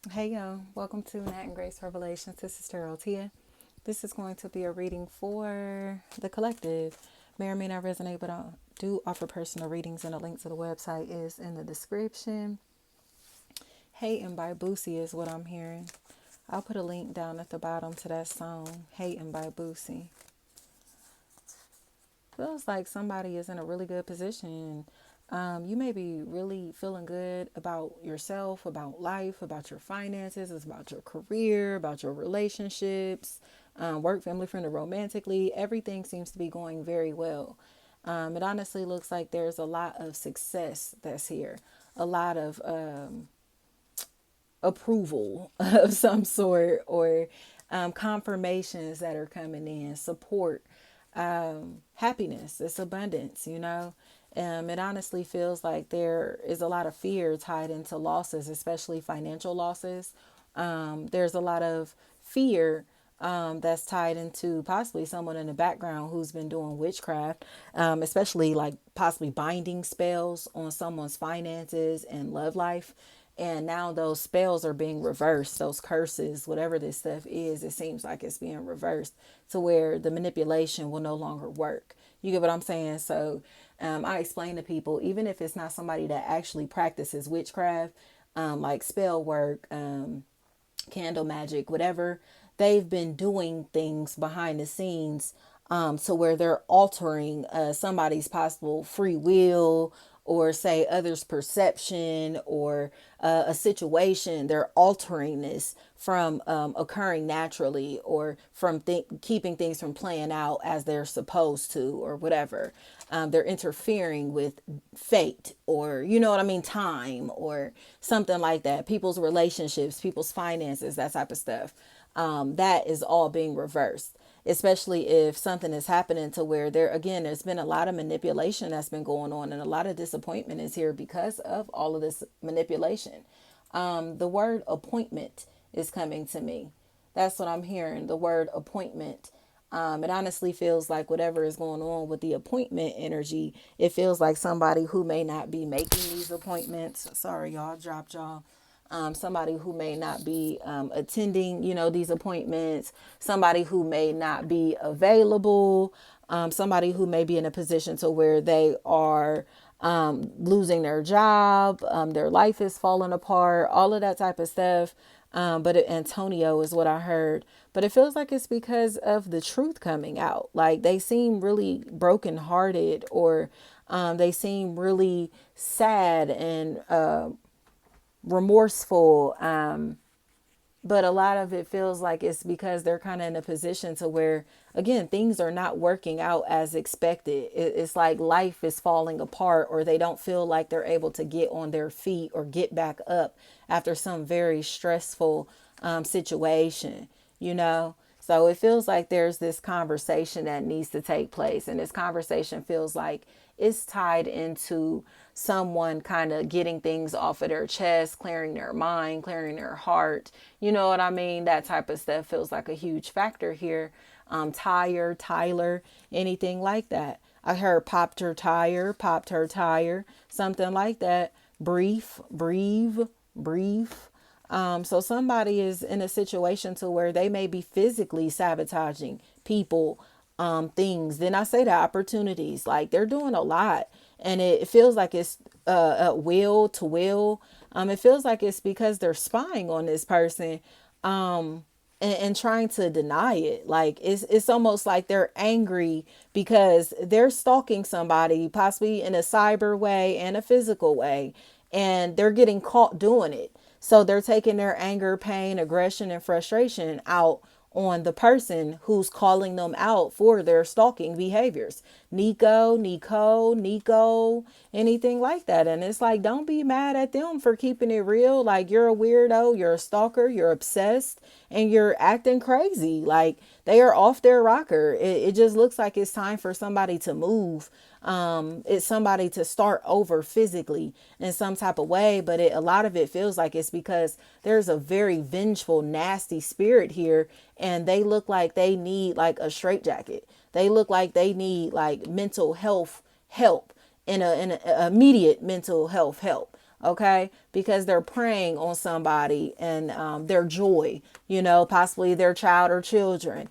Hey y'all, welcome to Nat and Grace Revelations. This is Tarot Tia. This is going to be a reading for the collective. May or may not resonate, but I do offer personal readings, and a link to the website is in the description. Hating by Boosie is what I'm hearing. I'll put a link down at the bottom to that song, Hating by Boosie. Feels like somebody is in a really good position. You may be really feeling good about yourself, about life, about your finances, it's about your career, about your relationships, work, family, friend, or romantically. Everything seems to be going very well. It honestly looks like there's a lot of success that's here, a lot of approval of some sort, or confirmations that are coming in, support, happiness, it's abundance. It honestly feels like there is a lot of fear tied into losses, especially financial losses. There's a lot of fear that's tied into possibly someone in the background who's been doing witchcraft, especially like possibly binding spells on someone's finances and love life. And now those spells are being reversed, those curses, whatever this stuff is, it seems like it's being reversed to where the manipulation will no longer work. You get what I'm saying? So I explain to people, even if it's not somebody that actually practices witchcraft, like spell work, candle magic, whatever, they've been doing things behind the scenes, to where they're altering somebody's possible free will, or say others' perception, or a situation. They're altering this from occurring naturally, or from keeping things from playing out as they're supposed to, or whatever. They're interfering with fate, or you know what I mean, time, or something like that. People's relationships, people's finances, that type of stuff. That is all being reversed, especially if something is happening to where there's been a lot of manipulation that's been going on, and a lot of disappointment is here because of all of this manipulation. The word appointment is coming to me. That's what I'm hearing, the word appointment. It honestly feels like whatever is going on with the appointment energy, it feels like somebody who may not be making these appointments. Sorry, y'all, dropped y'all. Somebody who may not be attending, these appointments, somebody who may not be available, somebody who may be in a position to where they are losing their job, their life is falling apart, all of that type of stuff. Antonio is what I heard. But it feels like it's because of the truth coming out. Like they seem really brokenhearted, or they seem really sad and remorseful. But a lot of it feels like it's because they're kind of in a position to where, again, things are not working out as expected. It's like life is falling apart, or they don't feel like they're able to get on their feet or get back up after some very stressful situation. So it feels like there's this conversation that needs to take place. And this conversation feels like it's tied into someone kind of getting things off of their chest, clearing their mind, clearing their heart. You know what I mean? That type of stuff feels like a huge factor here. Tyler, anything like that. I heard popped her tire, something like that. Brief. So somebody is in a situation to where they may be physically sabotaging people, things. Then I say the opportunities, like they're doing a lot, and it feels like it's will to will. It feels like it's because they're spying on this person, and trying to deny it. Like it's almost like they're angry because they're stalking somebody, possibly in a cyber way and a physical way, and they're getting caught doing it. So they're taking their anger, pain, aggression, and frustration out on the person who's calling them out for their stalking behaviors. Nico, anything like that. And it's like, don't be mad at them for keeping it real. Like, you're a weirdo, you're a stalker, you're obsessed, and you're acting crazy. Like, they are off their rocker. It just looks like it's time for somebody to move. It's somebody to start over physically in some type of way, but a lot of it feels like it's because there's a very vengeful, nasty spirit here, and they look like they need like a straitjacket. They look like they need like mental health help, in a immediate mental health help. Okay, because they're preying on somebody and their joy, you know, possibly their child or children,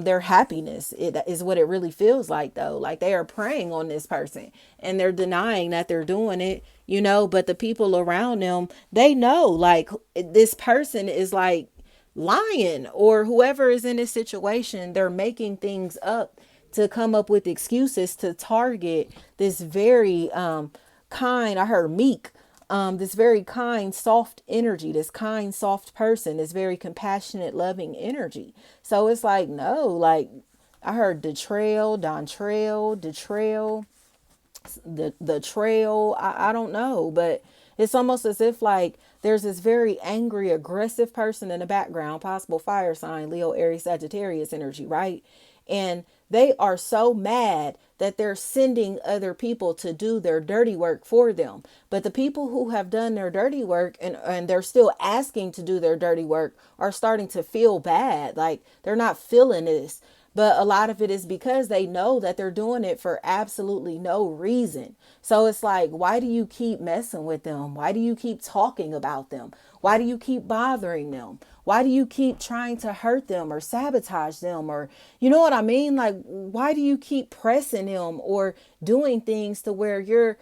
their happiness. It is what it really feels like, though. Like they are preying on this person and they're denying that they're doing it, you know, but the people around them, they know like this person is like lying, or whoever is in this situation, they're making things up to come up with excuses to target this very kind, I heard meek, this very kind, soft energy, this kind, soft person, this very compassionate, loving energy. So it's like, no, like I heard betrayal, betrayal, the trail. I don't know, but it's almost as if like there's this very angry, aggressive person in the background, possible fire sign, Leo, Aries, Sagittarius energy, right? And they are so mad that they're sending other people to do their dirty work for them. But the people who have done their dirty work and they're still asking to do their dirty work are starting to feel bad. Like they're not feeling this. But a lot of it is because they know that they're doing it for absolutely no reason. So it's like, why do you keep messing with them? Why do you keep talking about them? Why do you keep bothering them? Why do you keep trying to hurt them or sabotage them? Or, you know what I mean? Like, why do you keep pressing them or doing things to where you're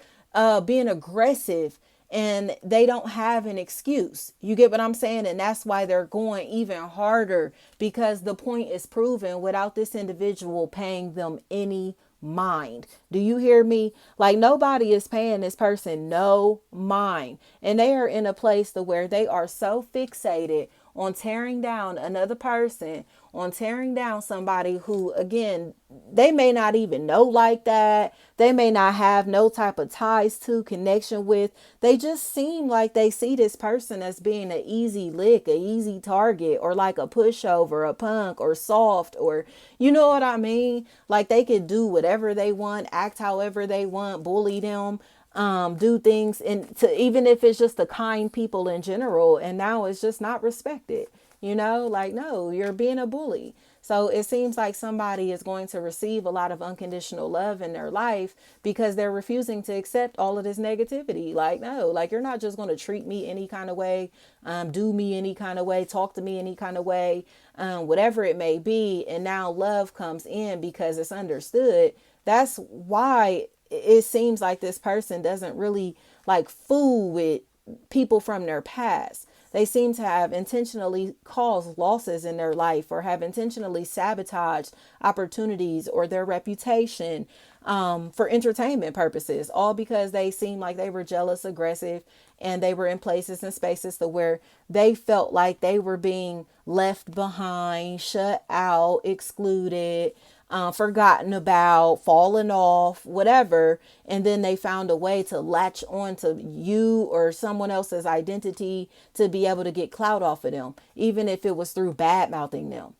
being aggressive and they don't have an excuse? You get what I'm saying? And that's why they're going even harder, because the point is proven without this individual paying them any mind. Do you hear me? Like nobody is paying this person no mind. And they are in a place to where they are so fixated on tearing down another person, on tearing down somebody who, again, they may not even know like that. They may not have no type of ties to, connection with. They just seem like they see this person as being an easy lick, a easy target, or like a pushover, a punk, or soft, or you know what I mean? Like they could do whatever they want, act however they want, bully them, do things, and to even if it's just the kind people in general, and now it's just not respected, you know, like no, you're being a bully. So it seems like somebody is going to receive a lot of unconditional love in their life because they're refusing to accept all of this negativity. Like, no, like you're not just going to treat me any kind of way, do me any kind of way, talk to me any kind of way, whatever it may be. And now love comes in because it's understood. That's why it seems like this person doesn't really like fool with people from their past. They seem to have intentionally caused losses in their life or have intentionally sabotaged opportunities or their reputation for entertainment purposes, all because they seem like they were jealous, aggressive, and they were in places and spaces to where they felt like they were being left behind, shut out, excluded, forgotten about, fallen off, whatever. And then they found a way to latch on to you or someone else's identity to be able to get clout off of them, even if it was through bad mouthing them,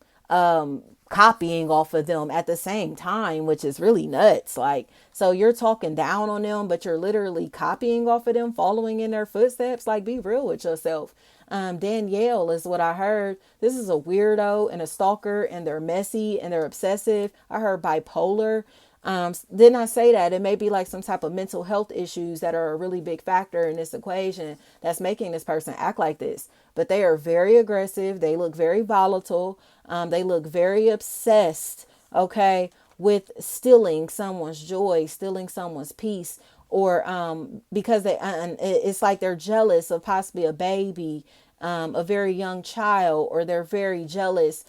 copying off of them at the same time, which is really nuts. Like, so you're talking down on them, but you're literally copying off of them, following in their footsteps. Like, be real with yourself. Danielle is what I heard. This is a weirdo and a stalker, and they're messy and they're obsessive. I heard bipolar. Didn't I say that? It may be like some type of mental health issues that are a really big factor in this equation that's making this person act like this. But they are very aggressive. They look very volatile. They look very obsessed, okay, with stealing someone's joy, stealing someone's peace, or because it's like they're jealous of possibly a baby, a very young child, or they're very jealous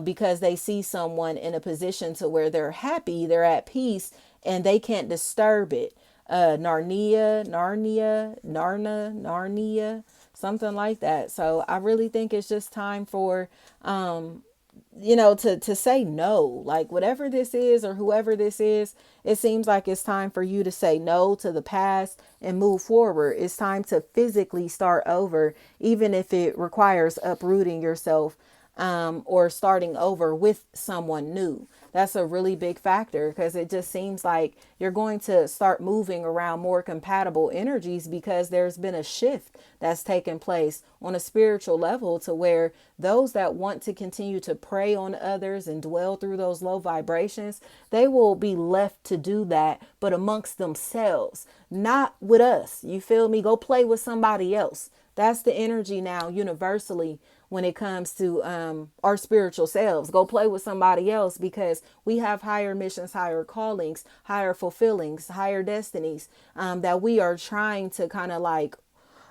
because they see someone in a position to where they're happy, they're at peace, and they can't disturb it. Narnia, something like that. So I really think it's just time for to say no. Like whatever this is or whoever this is, it seems like it's time for you to say no to the past and move forward. It's time to physically start over, even if it requires uprooting yourself or starting over with someone new. That's a really big factor because it just seems like you're going to start moving around more compatible energies because there's been a shift that's taken place on a spiritual level to where those that want to continue to prey on others and dwell through those low vibrations, they will be left to do that, but amongst themselves, not with us. You feel me? Go play with somebody else. That's the energy now universally when it comes to our spiritual selves. Go play with somebody else because we have higher missions, higher callings, higher fulfillings, higher destinies that we are trying to kind of like,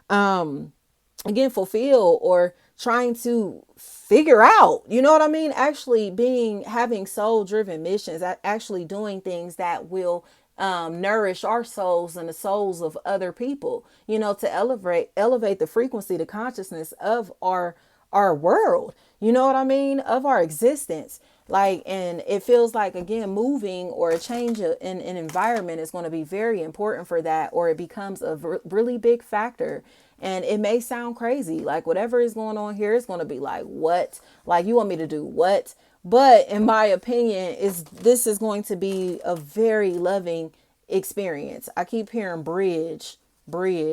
again, fulfill or trying to figure out, you know what I mean? Actually having soul driven missions, actually doing things that will nourish our souls and the souls of other people, to elevate the frequency, the consciousness of our world, you know what I mean? Of our existence. Like, and it feels like, again, moving or a change in an environment is going to be very important for that, or it becomes a really big factor. And it may sound crazy, like whatever is going on here is going to be like, what? Like, you want me to do what? But in my opinion, this is going to be a very loving experience. I keep hearing bridge.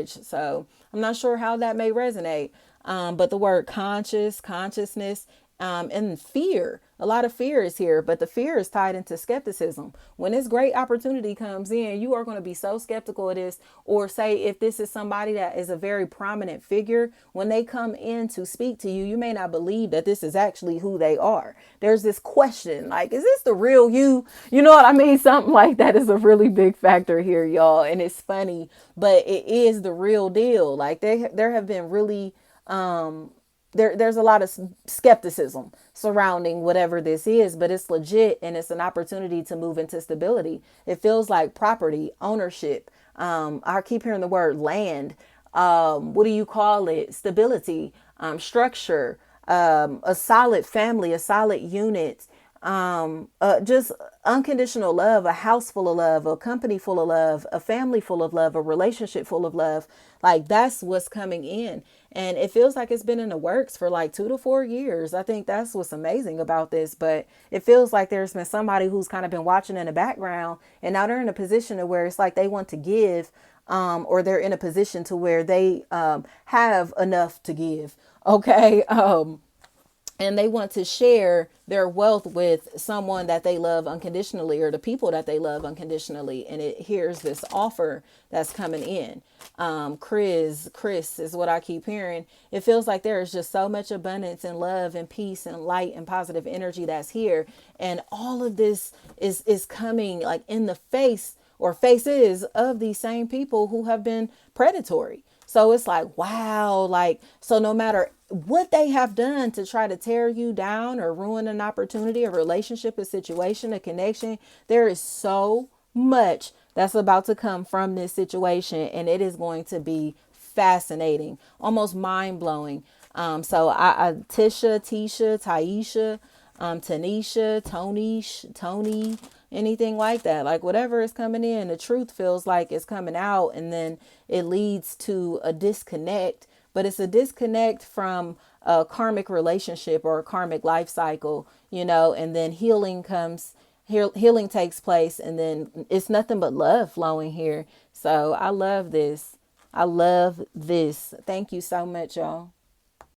So I'm not sure how that may resonate. But the word consciousness, and fear, a lot of fear is here, but the fear is tied into skepticism. When this great opportunity comes in, you are going to be so skeptical of this, or say if this is somebody that is a very prominent figure, when they come in to speak to you, you may not believe that this is actually who they are. There's this question, like, is this the real you? You know what I mean? Something like that is a really big factor here, y'all. And it's funny, but it is the real deal. Like there have been really, there's a lot of skepticism surrounding whatever this is, but it's legit and it's an opportunity to move into stability. It feels like property, ownership. I keep hearing the word land. What do you call it? Stability, structure, a solid family, a solid unit, just unconditional love, a house full of love, a company full of love, a family full of love, a relationship full of love. Like that's what's coming in. And it feels like it's been in the works for like 2 to 4 years. I think that's what's amazing about this. But it feels like there's been somebody who's kind of been watching in the background, and now they're in a position to where it's like they want to give, or they're in a position to where they have enough to give. Okay. And they want to share their wealth with someone that they love unconditionally, or the people that they love unconditionally. And here's this offer that's coming in. Chris is what I keep hearing. It feels like there is just so much abundance and love and peace and light and positive energy that's here. And all of this is coming like in the face or faces of these same people who have been predatory. So it's like, wow, like, so no matter what they have done to try to tear you down or ruin an opportunity, a relationship, a situation, a connection, there is so much that's about to come from this situation. And it is going to be fascinating, almost mind blowing. So Tisha, Taisha, Tanisha, Tony, anything like that, like whatever is coming in, the truth feels like it's coming out, and then it leads to a disconnect, but it's a disconnect from a karmic relationship or a karmic life cycle, and then healing takes place, and then it's nothing but love flowing here. So I love this. Thank you so much, y'all.